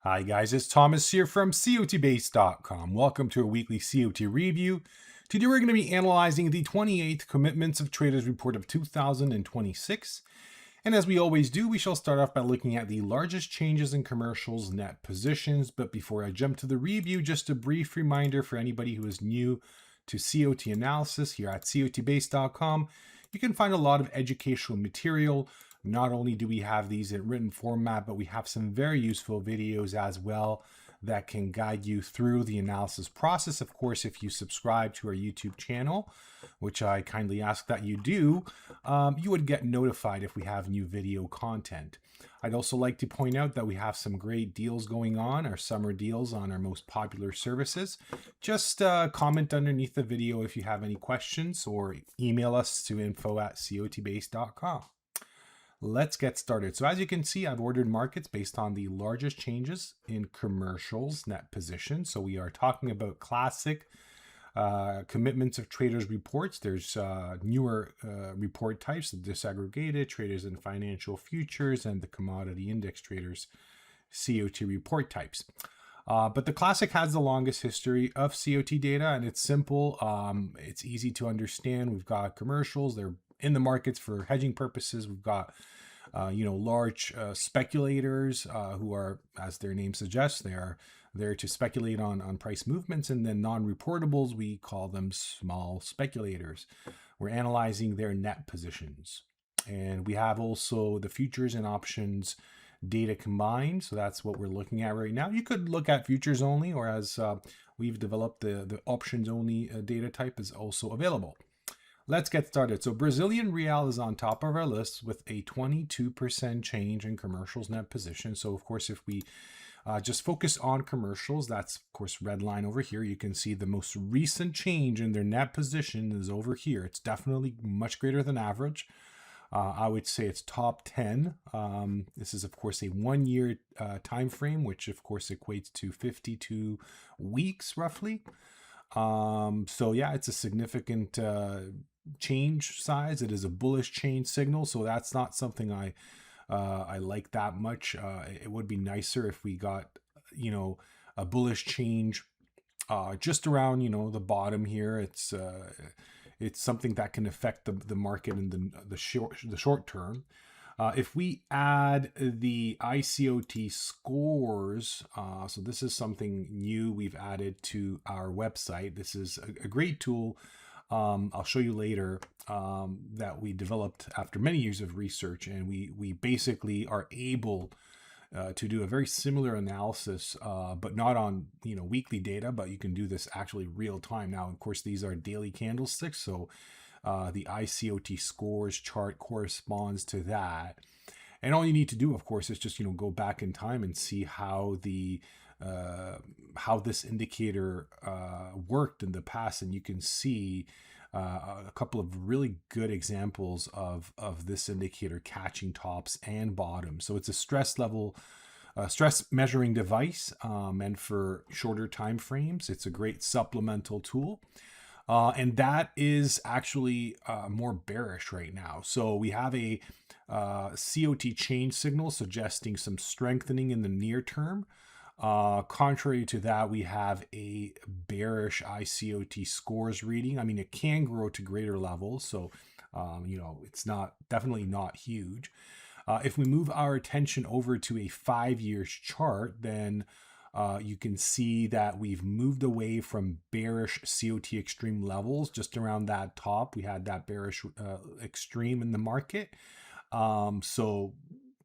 Hi guys, it's Thomas here from COTBASE.com. Welcome to a weekly COT review. Today we're going to be analyzing the 28th Commitments of Traders Report of 2026. And as we always do, we shall start off by looking at the largest changes in commercials net positions. But before I jump to the review, just a brief reminder for anybody who is new to COT analysis here at COTBASE.com. You can find a lot of educational material. Not only do we have these in written format, but we have some very useful videos as well that can guide you through the analysis process. Of course, if you subscribe to our YouTube channel, which I kindly ask that you do, you would get notified if we have new video content. I'd also like to point out that we have some great deals going on, our summer deals on our most popular services. Just comment underneath the video if you have any questions or email us to info@cotbase.com. Let's get started. So as you can see, I've ordered markets based on the largest changes in commercials net position. So we are talking about classic commitments of traders reports. There's newer report types, the disaggregated traders in financial futures and the commodity index traders COT report types. But the classic has the longest history of COT data, and it's simple. It's easy to understand. We've got commercials. They're in the markets for hedging purposes. We've got large speculators who are, as their name suggests, they are there to speculate on price movements, and then non-reportables, we call them small speculators. We're analyzing their net positions. And we have also the futures and options data combined. So that's what we're looking at right now. You could look at futures only, or as we've developed, the options only data type is also available. Let's get started. So Brazilian Real is on top of our list with a 22% change in commercials net position. So of course, if we just focus on commercials, that's of course red line over here. You can see the most recent change in their net position is over here. It's definitely much greater than average. I would say it's top 10. This is of course a 1 year time frame, which of course equates to 52 weeks roughly. So yeah, it's a significant change size. It is a bullish change signal, so that's not something I like that much. It would be nicer if we got a bullish change just around the bottom here. It's something that can affect the market in the short term. If we add the iCOT scores, so this is something new we've added to our website. This is a great tool. I'll show you later that we developed after many years of research, and we basically are able to do a very similar analysis, but not on weekly data, but you can do this actually real time. Now, of course, these are daily candlesticks, so the iCOT scores chart corresponds to that. And all you need to do, of course, is just go back in time and see how this indicator worked in the past, and you can see a couple of really good examples of this indicator catching tops and bottoms. So it's a stress measuring device meant for shorter time frames. It's a great supplemental tool. And that is actually more bearish right now. So we have a COT change signal suggesting some strengthening in the near term. Contrary to that, we have a bearish iCOT scores reading. I mean, it can grow to greater levels, so it's definitely not huge. If we move our attention over to a 5 years chart, then you can see that we've moved away from bearish COT extreme levels. Just around that top, we had that bearish extreme in the market. So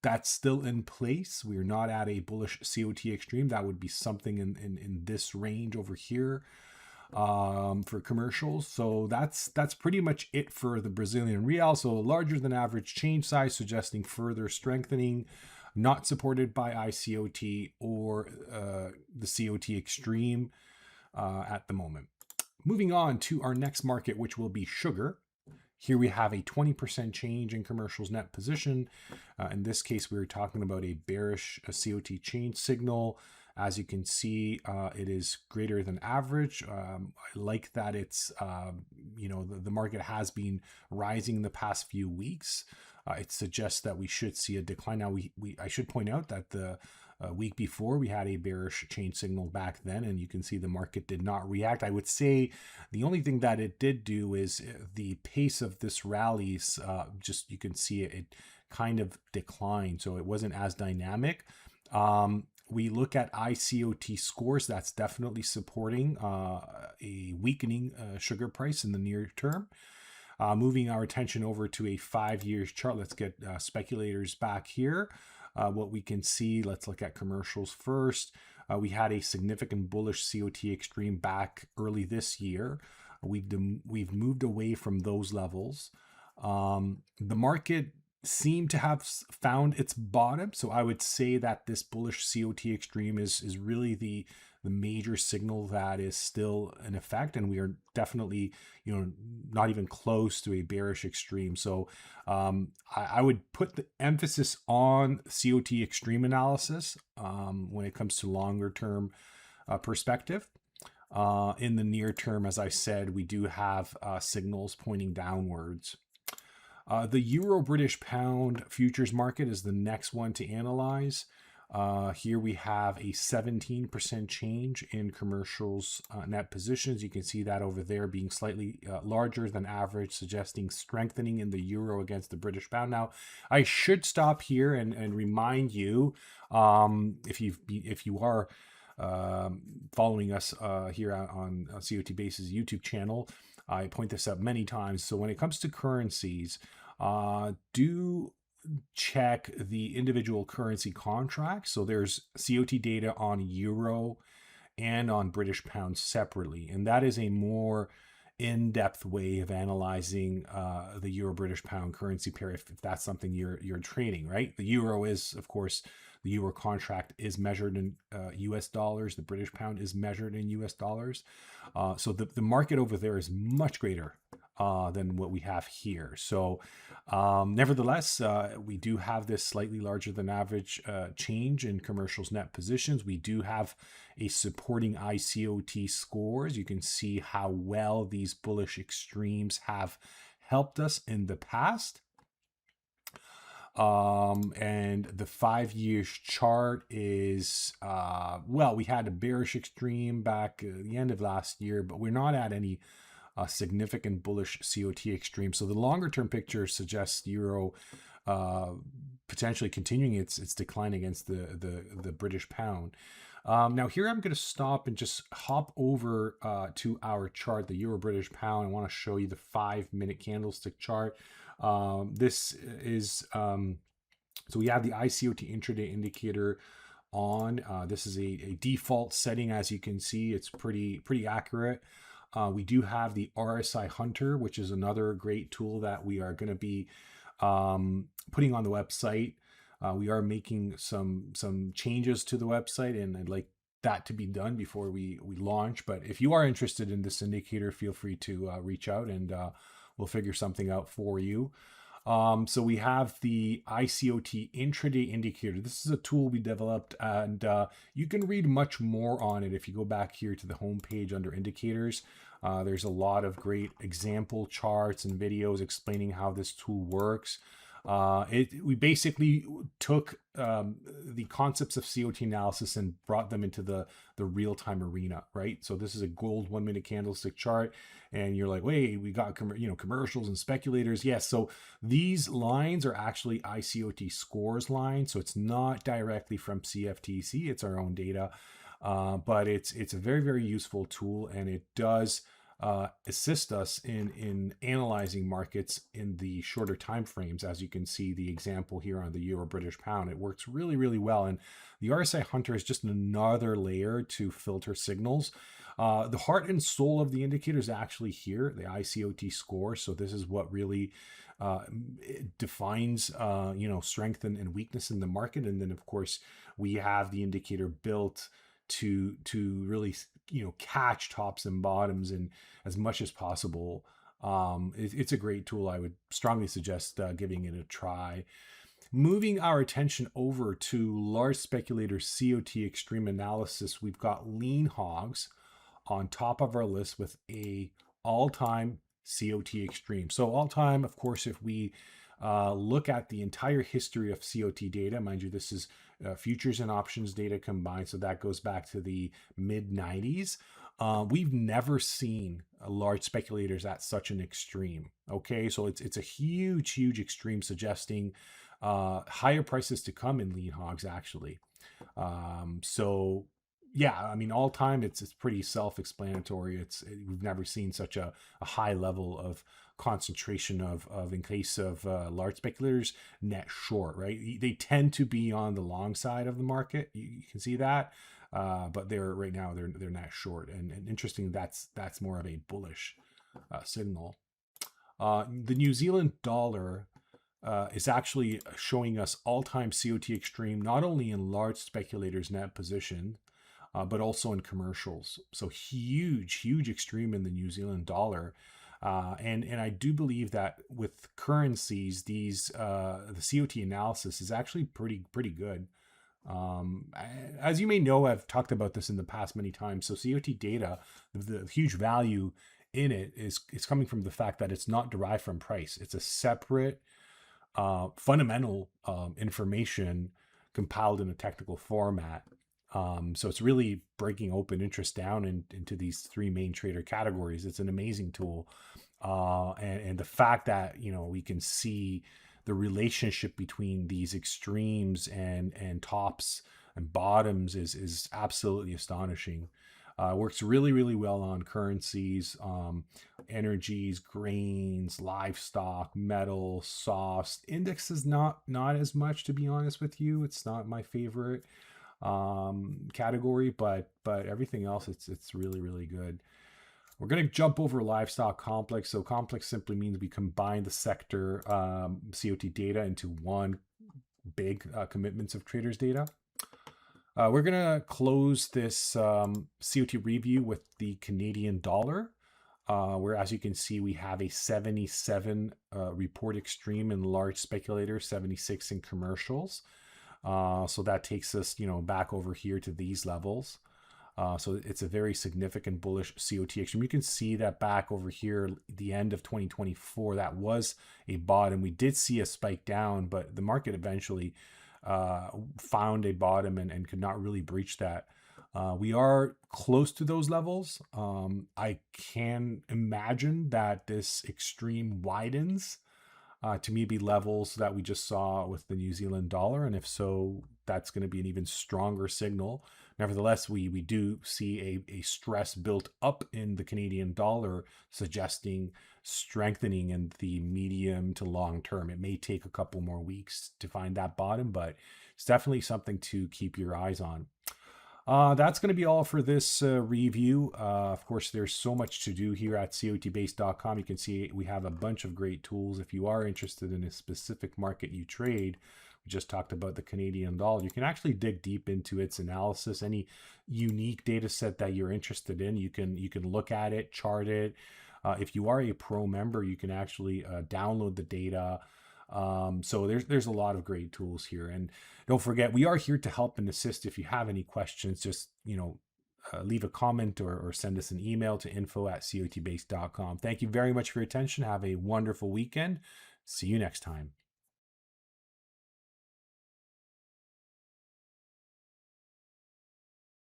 that's still in place. We're not at a bullish COT extreme. That would be something in this range over here for commercials. So that's pretty much it for the Brazilian Real. So larger than average change size, suggesting further strengthening, not supported by iCOT or the COT Extreme at the moment. Moving on to our next market, which will be sugar. Here we have a 20% change in commercials net position. In this case, we were talking about a bearish COT change signal. As you can see, it is greater than average. I like that it's, the market has been rising in the past few weeks. it suggests that we should see a decline. Now, I should point out that the week before we had a bearish change signal back then, and you can see the market did not react. I would say the only thing that it did do is the pace of this rallies, just you can see it kind of declined, so it wasn't as dynamic. We look at iCOT scores, that's definitely supporting a weakening sugar price in the near term. Moving our attention over to a 5-year chart, let's get speculators back here. What we can see, let's look at commercials first. We had a significant bullish COT Extreme back early this year. We've moved away from those levels. The market seemed to have found its bottom, so I would say that this bullish COT Extreme is really the major signal that is still in effect, and we are definitely, you know, not even close to a bearish extreme. So I would put the emphasis on COT Extreme analysis when it comes to longer term perspective. In the near term, as I said, we do have signals pointing downwards. The Euro British Pound futures market is the next one to analyze. Here we have a 17% change in commercials net positions. You can see that over there being slightly larger than average, suggesting strengthening in the euro against the British pound. Now, I should stop here and remind you, if you are following us here on COTBASE's YouTube channel, I point this out many times. So when it comes to currencies, do check the individual currency contracts. So there's COT data on euro and on British pound separately, and that is a more in-depth way of analyzing the euro British pound currency pair if that's something you're trading, right? The euro is, of course, the euro contract is measured in US dollars. The British pound is measured in US dollars. So the market over there is much greater than what we have here. So nevertheless, we do have this slightly larger than average change in commercials net positions. We do have a supporting iCOT scores. You can see how well these bullish extremes have helped us in the past. And the 5-year chart is, well, we had a bearish extreme back at the end of last year, but we're not at any significant bullish COT extreme. So the longer term picture suggests euro potentially continuing its decline against the British pound. Now here I'm going to stop and just hop over to our chart, the euro British pound. I want to show you the 5-minute candlestick chart. This is so we have the iCOT Intraday Indicator on. This is a default setting, as you can see. It's pretty accurate. We do have the RSI Hunter, which is another great tool that we are going to be putting on the website. We are making some changes to the website, and I'd like that to be done before we launch. But if you are interested in this indicator, feel free to reach out, and we'll figure something out for you. So we have the iCOT Intraday Indicator. This is a tool we developed, and you can read much more on it if you go back here to the home page under Indicators. There's a lot of great example charts and videos explaining how this tool works. We basically took the concepts of COT analysis and brought them into the real-time arena, right? So this is a gold 1-minute candlestick chart, and you're like, wait, we got commercials and speculators. Yes, so these lines are actually iCOT scores lines, so it's not directly from CFTC, it's our own data, but it's a very, very useful tool, and it does assist us in analyzing markets in the shorter time frames. As you can see the example here on the euro British pound, it works really, really well. And the RSI Hunter is just another layer to filter signals. The heart and soul of the indicator is actually here, the iCOT score. So this is what really defines strength and weakness in the market. And then of course we have the indicator built to really catch tops and bottoms and as much as possible. It's a great tool. I would strongly suggest giving it a try. Moving our attention over to large speculator COT Extreme analysis, we've got lean hogs on top of our list with a all-time COT Extreme. So all-time, of course, if we look at the entire history of COT data. Mind you, this is futures and options data combined, so that goes back to the mid 90s. We've never seen large speculators at such an extreme. Okay, so it's a huge extreme, suggesting higher prices to come in lean hogs actually. So yeah, I mean, all time it's pretty self-explanatory. We've never seen such a high level of concentration of in case of large speculators net short, right? They tend to be on the long side of the market. You can see that, but they're right now they're net short, and interesting. That's more of a bullish signal. The New Zealand dollar is actually showing us all-time COT extreme, not only in large speculators net position, but also in commercials. So huge extreme in the New Zealand dollar. And I do believe that with currencies, the COT analysis is actually pretty good. As you may know, I've talked about this in the past many times. So COT data, the huge value in it is coming from the fact that it's not derived from price. It's a separate fundamental information compiled in a technical format. So it's really breaking open interest down into these three main trader categories. It's an amazing tool. And the fact that, we can see the relationship between these extremes and tops and bottoms is absolutely astonishing. Works really well on currencies, energies, grains, livestock, metal, softs. Indexes not as much, to be honest with you. It's not my favorite category, but everything else it's really good. We're going to jump over livestock complex. So complex simply means we combine the sector COT data into one big commitments of traders data. We're going to close this COT review with the Canadian dollar, where, as you can see, we have a 77 report extreme in large speculators, 76 in commercials. So that takes us, back over here to these levels. So it's a very significant bullish COT extreme. You can see that back over here, the end of 2024, that was a bottom. We did see a spike down, but the market eventually found a bottom and could not really breach that. We are close to those levels. I can imagine that this extreme widens to maybe levels that we just saw with the New Zealand dollar, and if so, that's going to be an even stronger signal. Nevertheless, we do see a stress built up in the Canadian dollar, suggesting strengthening in the medium to long term. It may take a couple more weeks to find that bottom, but it's definitely something to keep your eyes on. That's going to be all for this review. Of course, there's so much to do here at COTBASE.com. You can see we have a bunch of great tools. If you are interested in a specific market you trade, we just talked about the Canadian dollar. You can actually dig deep into its analysis. Any unique data set that you're interested in, you can look at it, chart it. If you are a pro member, you can actually download the data. So there's a lot of great tools here, and don't forget, we are here to help and assist. If you have any questions, just leave a comment or send us an email to info@cotbase.com. Thank you very much for your attention. Have a wonderful weekend. See you next time.